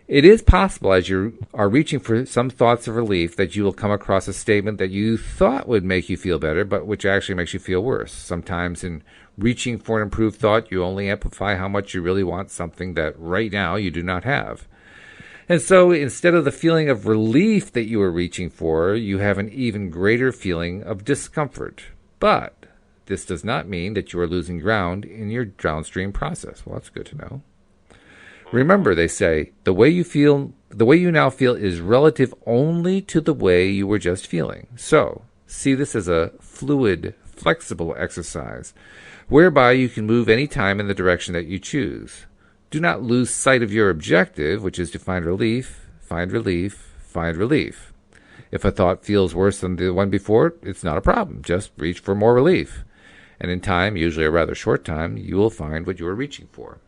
It is possible as you are reaching for some thoughts of relief that you will come across a statement that you thought would make you feel better, but which actually makes you feel worse. Sometimes in reaching for an improved thought, you only amplify how much you really want something that right now you do not have. And so instead of the feeling of relief that you are reaching for, you have an even greater feeling of discomfort. But this does not mean that you are losing ground in your downstream process. Well, that's good to know. Remember, they say, the way you now feel is relative only to the way you were just feeling. So, see this as a fluid, flexible exercise, whereby you can move any time in the direction that you choose. Do not lose sight of your objective, which is to find relief, find relief, find relief. If a thought feels worse than the one before, it's not a problem. Just reach for more relief. And in time, usually a rather short time, you will find what you are reaching for.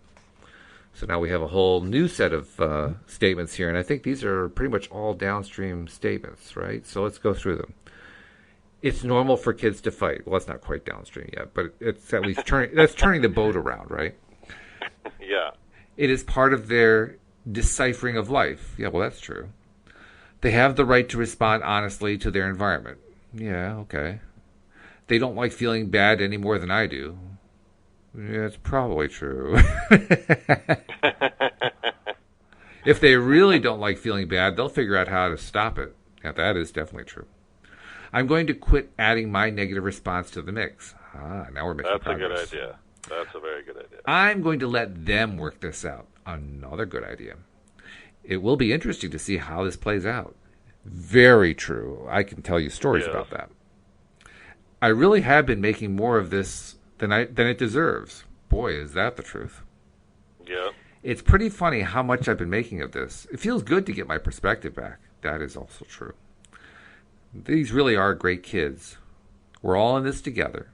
So now we have a whole new set of statements here, and I think these are pretty much all downstream statements, right? So let's go through them. It's normal for kids to fight. Well, it's not quite downstream yet, but it's at least turning the boat around, right? Yeah. It is part of their deciphering of life. Yeah, well, that's true. They have the right to respond honestly to their environment. Yeah, okay. They don't like feeling bad any more than I do. Yeah, it's probably true. If they really don't like feeling bad, they'll figure out how to stop it. Yeah, that is definitely true. I'm going to quit adding my negative response to the mix. Now we're making progress. That's a good idea. That's a very good idea. I'm going to let them work this out. Another good idea. It will be interesting to see how this plays out. Very true. I can tell you stories about that. I really have been making more of this than it deserves. Boy, is that the truth. Yeah. It's pretty funny how much I've been making of this. It feels good to get my perspective back. That is also true. These really are great kids. We're all in this together.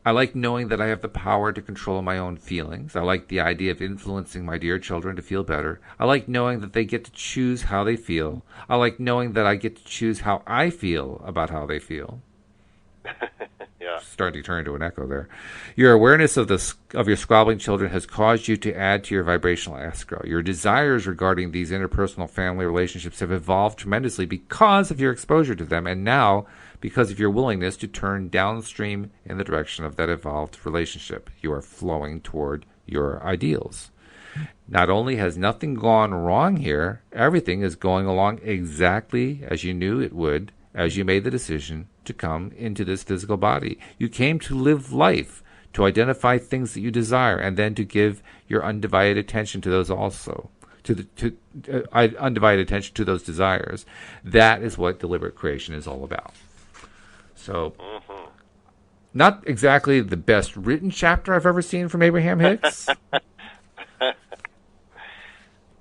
I like knowing that I have the power to control my own feelings. I like the idea of influencing my dear children to feel better. I like knowing that they get to choose how they feel. I like knowing that I get to choose how I feel about how they feel. Yeah. Starting to turn into an echo there. Your awareness of your squabbling children has caused you to add to your vibrational escrow. Your desires regarding these interpersonal family relationships have evolved tremendously because of your exposure to them, and now because of your willingness to turn downstream in the direction of that evolved relationship. You are flowing toward your ideals. Not only has nothing gone wrong here, everything is going along exactly as you knew it would as you made the decision to come into this physical body. You came to live life, to identify things that you desire, and then to give your undivided attention to those also, undivided attention to those desires. That is what deliberate creation is all about. So, not exactly the best written chapter I've ever seen from Abraham Hicks.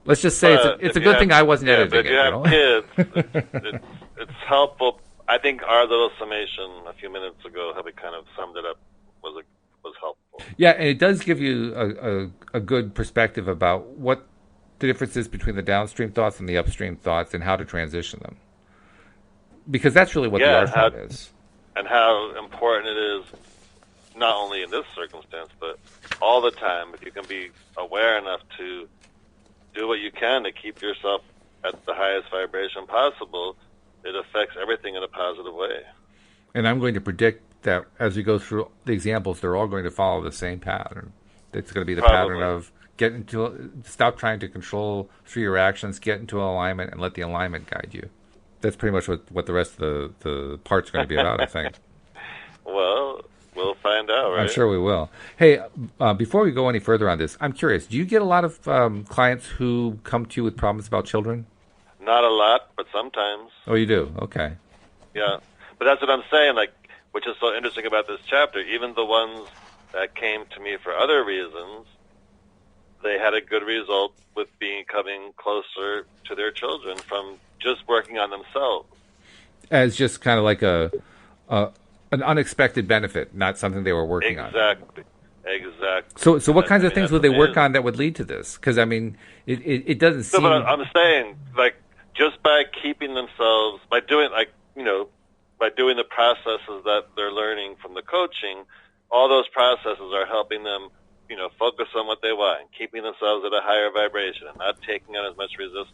Let's just say it's a good thing I wasn't editing it. But if you have kids, it's helpful. I think our little summation a few minutes ago, how we kind of summed it up, was helpful. Yeah, and it does give you a good perspective about what the difference is between the downstream thoughts and the upstream thoughts and how to transition them. Because that's really what the art form is. And how important it is, not only in this circumstance, but all the time, if you can be aware enough to do what you can to keep yourself at the highest vibration possible, it affects everything in a positive way. And I'm going to predict that as we go through the examples, they're all going to follow the same pattern. It's going to be the pattern of stop trying to control through your actions, get into alignment, and let the alignment guide you. That's pretty much what the rest of the part's going to be about, I think. Well, we'll find out, right? I'm sure we will. Hey, before we go any further on this, I'm curious, do you get a lot of clients who come to you with problems about children? Not a lot, but sometimes. Oh, you do? Okay. Yeah. But that's what I'm saying, which is so interesting about this chapter. Even the ones that came to me for other reasons, they had a good result with becoming closer to their children from just working on themselves. As just kind of like an unexpected benefit, not something they were working on. Exactly. Exactly. So what kinds of things would they work on that would lead to this? Because, I mean, it doesn't seem... But I'm saying, like, just by keeping themselves, by doing, like, by doing the processes that they're learning from the coaching, all those processes are helping them, focus on what they want, and keeping themselves at a higher vibration and not taking on as much resistance.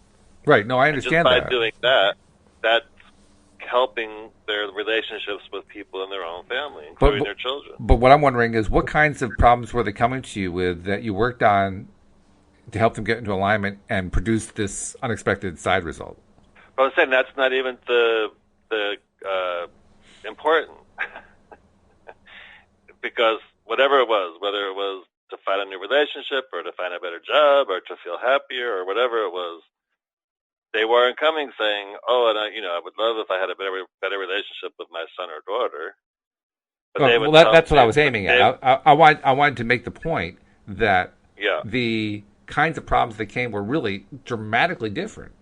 Right. No, I understand that. Just by doing that, that's helping their relationships with people in their own family, including their children. But what I'm wondering is, what kinds of problems were they coming to you with that you worked on to help them get into alignment and produce this unexpected side result? Well, I'm saying that's not even the important, because whatever it was, whether it was to find a new relationship or to find a better job or to feel happier or whatever it was, they weren't coming saying, "Oh, and I would love if I had a better relationship with my son or daughter." But that's what I was aiming at. I wanted to make the point that the kinds of problems that came were really dramatically different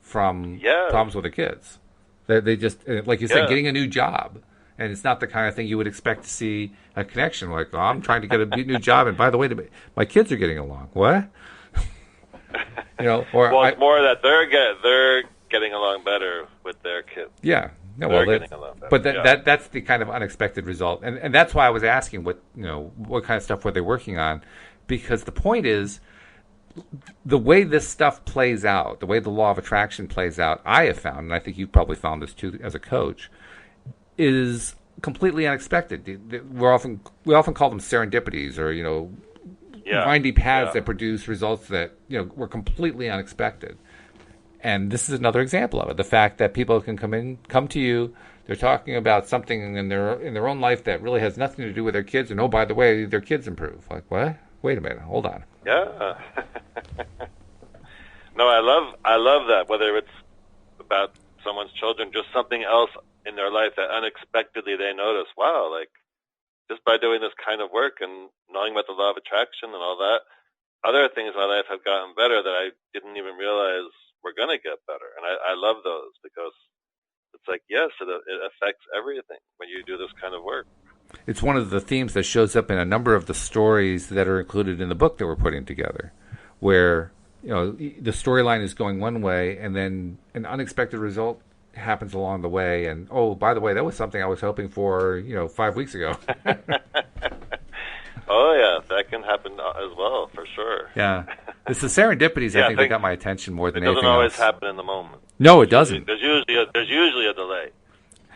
from problems with the kids. They just, like you said, getting a new job. And it's not the kind of thing you would expect to see a connection. Like, oh, I'm trying to get a new job, and by the way, my kids are getting along. What? It's more that they're getting along better with their kids. Yeah. No, getting along better. But that's the kind of unexpected result. And that's why I was asking what kind of stuff were they working on? Because the point is, the way this stuff plays out, the way the law of attraction plays out, I have found, and I think you've probably found this too as a coach, is completely unexpected. We often call them serendipities, or windy paths that produce results that were completely unexpected. And this is another example of it. The fact that people can come to you, they're talking about something in their own life that really has nothing to do with their kids, and oh, by the way, their kids improve. Like, what? Wait a minute, hold on. Yeah. No, I love that. Whether it's about someone's children, just something else in their life that unexpectedly they notice. Wow, like just by doing this kind of work and knowing about the law of attraction and all that, other things in my life have gotten better that I didn't even realize were going to get better. And I love those, because it's like, yes, it affects everything when you do this kind of work. It's one of the themes that shows up in a number of the stories that are included in the book that we're putting together, where the storyline is going one way, and then an unexpected result happens along the way, and oh, by the way, that was something I was hoping for 5 weeks ago. Oh yeah, that can happen as well, for sure. Yeah, it's the serendipities I think that got my attention more than anything else. It doesn't always happen in the moment. No, it doesn't. There's usually a delay.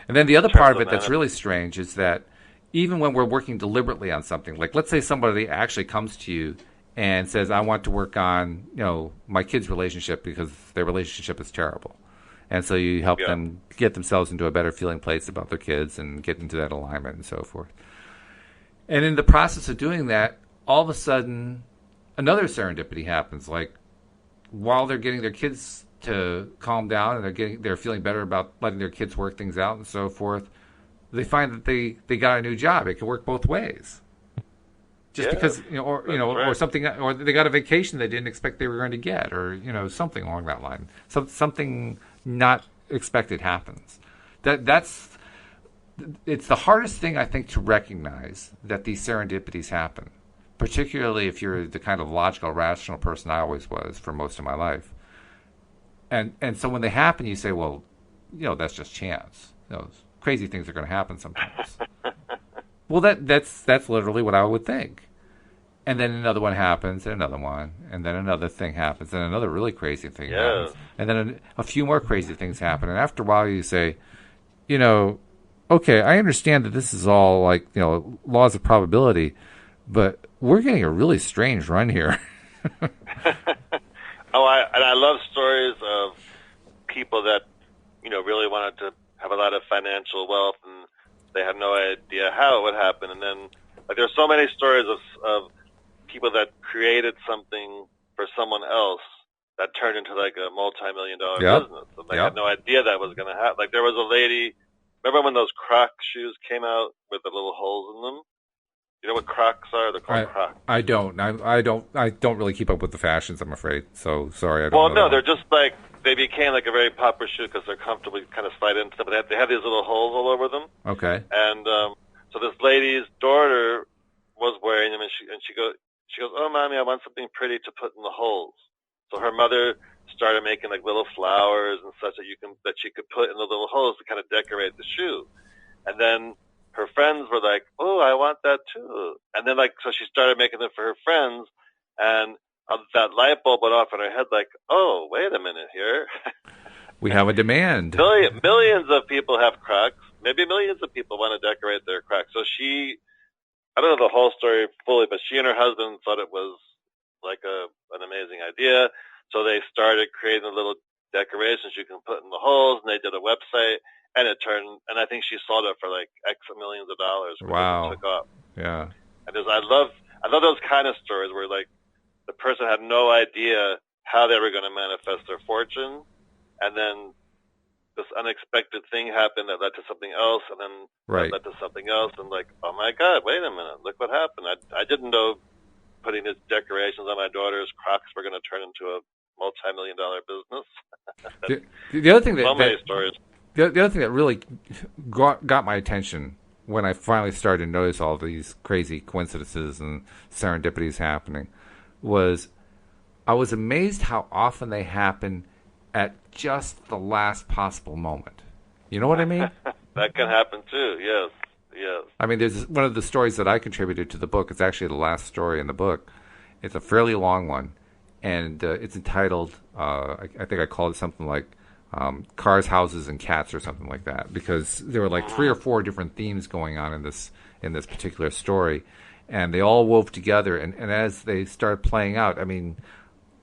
And then the other part of it that's really strange is that even when we're working deliberately on something, like let's say somebody actually comes to you and says, I want to work on my kid's relationship because their relationship is terrible. And so you help them get themselves into a better feeling place about their kids and get into that alignment and so forth. And in the process of doing that, all of a sudden, another serendipity happens. Like, while they're getting their kids to calm down and they're feeling better about letting their kids work things out and so forth, they find that they got a new job. It can work both ways. Just because, or something, or they got a vacation they didn't expect they were going to get, or something along that line. Something not expected happens. It's the hardest thing, I think, to recognize that these serendipities happen, particularly if you're the kind of logical, rational person I always was for most of my life. And so when they happen, you say, well, that's just chance. Crazy things are going to happen sometimes. Well, that's literally what I would think. And then another one happens, and another one, and then another thing happens, and another really crazy thing happens. And then a few more crazy things happen. And after a while you say, okay, I understand that this is all like, laws of probability, but we're getting a really strange run here. I love stories of people that, really wanted to have a lot of financial wealth, and they had no idea how it would happen. And then, like, there's so many stories of people that created something for someone else that turned into like a multi-million-dollar business. And they had no idea that was going to happen. Like, there was a lady. Remember when those Croc shoes came out with the little holes in them? You know what Crocs are? They're called Crocs. I don't. I don't really keep up with the fashions, I'm afraid. So sorry. I don't. Well, no, they're just like, they became like a very popular shoe because they're comfortable. You kind of slide into them. But they have these little holes all over them. Okay. And so this lady's daughter was wearing them, and she goes, oh, mommy, I want something pretty to put in the holes. So her mother started making like little flowers and such that she could put in the little holes to kind of decorate the shoe. And then her friends were like, oh, I want that too. And then so she started making them for her friends, and that light bulb went off in her head like, oh, wait a minute here. We have a demand. Millions of people have Crocs. Maybe millions of people want to decorate their Crocs. So I don't know the whole story fully, but she and her husband thought it was like an amazing idea. So they started creating the little decorations you can put in the holes, and they did a website, and and I think she sold it for like X millions of dollars. Wow. It took off. Yeah. And I love those kind of stories where like the person had no idea how they were going to manifest their fortune, and then this unexpected thing happened that led to something else, and then right. that led to something else, and like, oh my God, wait a minute, look what happened. I didn't know putting these decorations on my daughter's Crocs were going to turn into a multi-million-dollar business. The other thing many stories. The other thing that really got my attention when I finally started to notice all these crazy coincidences and serendipities happening was I was amazed how often they happen at just the last possible moment. You know what I mean? That can happen too, yes. I mean, there's one of the stories that I contributed to the book. It's actually the last story in the book. It's a fairly long one, and it's entitled, I think I called it something like Cars, Houses, and Cats or something like that, because there were like 3 or 4 different themes going on in this particular story, and they all wove together, and as they started playing out, I mean,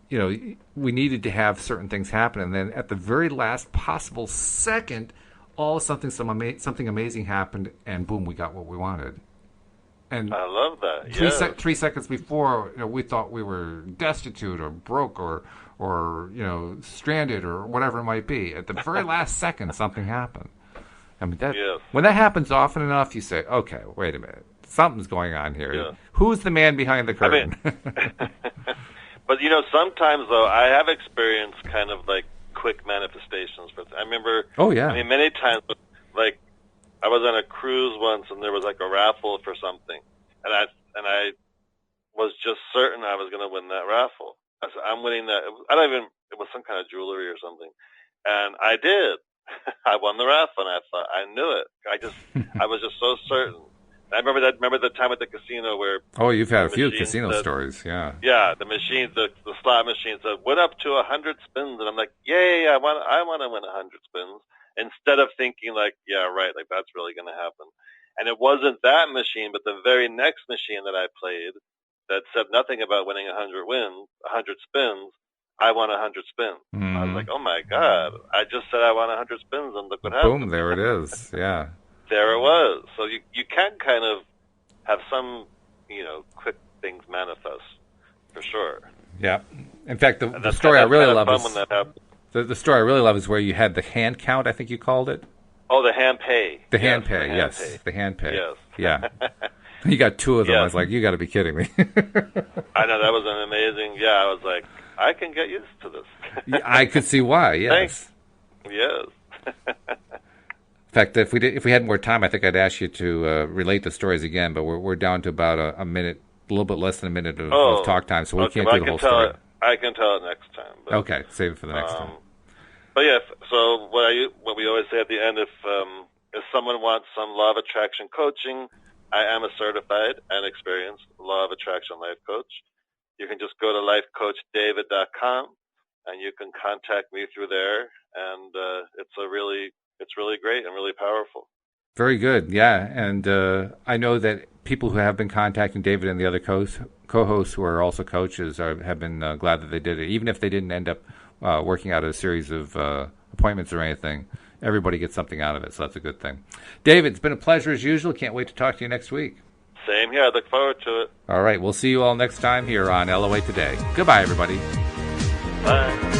you know, we needed to have certain things happen, and then at the very last possible second, something amazing happened, and boom, we got what we wanted. And I love that. 3 seconds before, you know, we thought we were destitute or broke or you know, stranded or whatever it might be. At the very last second, something happened. I mean, when that happens often enough, you say, okay, wait a minute, something's going on here. Yeah. Who's the man behind the curtain? I mean, but, you know, sometimes, though, I have experienced kind of, like, quick manifestations. I remember, I mean, many times, like, I was on a cruise once, and there was, like, a raffle for something. And I was just certain I was going to win that raffle. I said, I'm winning that. It was some kind of jewelry or something. And I did. I won the raffle, and I thought, I knew it. I was just so certain. I remember the time at the casino where... Oh, you've had a few casino stories, yeah. Yeah, the machines, the slot machine said, went up to 100 spins, and I'm like, yay, I want to win 100 spins, instead of thinking like, yeah, right, like that's really going to happen. And it wasn't that machine, but the very next machine that I played that said nothing about winning 100 spins, I won 100 spins. Mm-hmm. I was like, oh my God, I just said I won 100 spins, and look what happened. Boom, there it is, yeah. There it was. So you can kind of have some, you know, quick things manifest, for sure. Yeah. In fact, the story I really love is the story I really love is where you had the hand count, I think you called it. Oh, the hand pay. The hand pay, yes. The hand pay. Yes. Yeah. You got 2 of them. Yes. I was like, you got to be kidding me. I know, that was an amazing. Yeah, I was like, I can get used to this. I could see why. Yes. Thanks. Yes. In fact, if we had more time, I think I'd ask you to relate the stories again. But we're down to about a minute, a little bit less than a minute of talk time, so we can't do the whole story. I can tell it next time. But, okay, save it for the next time. But yeah, so what we always say at the end, if someone wants some law of attraction coaching, I am a certified and experienced law of attraction life coach. You can just go to lifecoachdavid.com, and you can contact me through there, and it's really great and really powerful. Very good, yeah. And I know that people who have been contacting David and the other co-hosts who are also coaches have been glad that they did it, even if they didn't end up working out a series of appointments or anything. Everybody gets something out of it, so that's a good thing. David, it's been a pleasure as usual. Can't wait to talk to you next week. Same here. I look forward to it. All right. We'll see you all next time here on LOA Today. Goodbye, everybody. Bye.